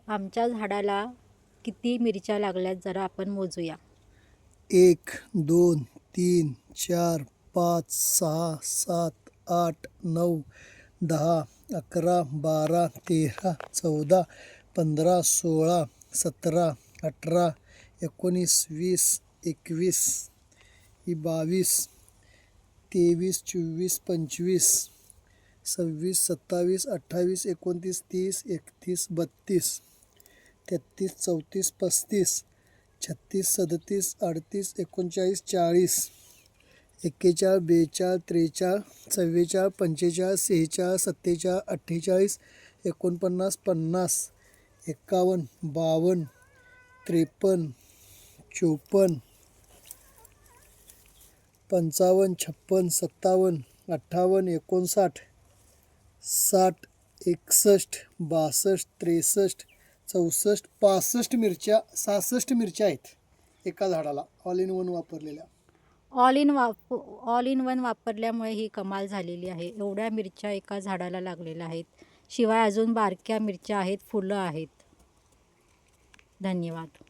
आमच्या झाडाला किती मिरच्या लागल्यात जरा आपण मोजूया. 1 2 3 4 5 6 7 8 9 10 11 12 13 14 15 16 17 18 19 20 21 22 23 24 25 26 27 28 29 30 31 32 33 34 35 36 37 38 39 40 41 42 43 44 45 46 47 48 49 50 51 52 53 54 55 56 57 58 59 60 61 62 63 64 65 मिरच्या 66 मिरच्या आहेत एका झाडाला ऑल इन वन वापरलेल्या. ऑल इन वन वापरल्यामुळे ही कमाल झालेली आहे. एवढ्या मिरच्या एका झाडाला लागलेल्या आहेत. शिवाय अजून बारक्या मिरच्या आहेत, फुलं आहेत. धन्यवाद.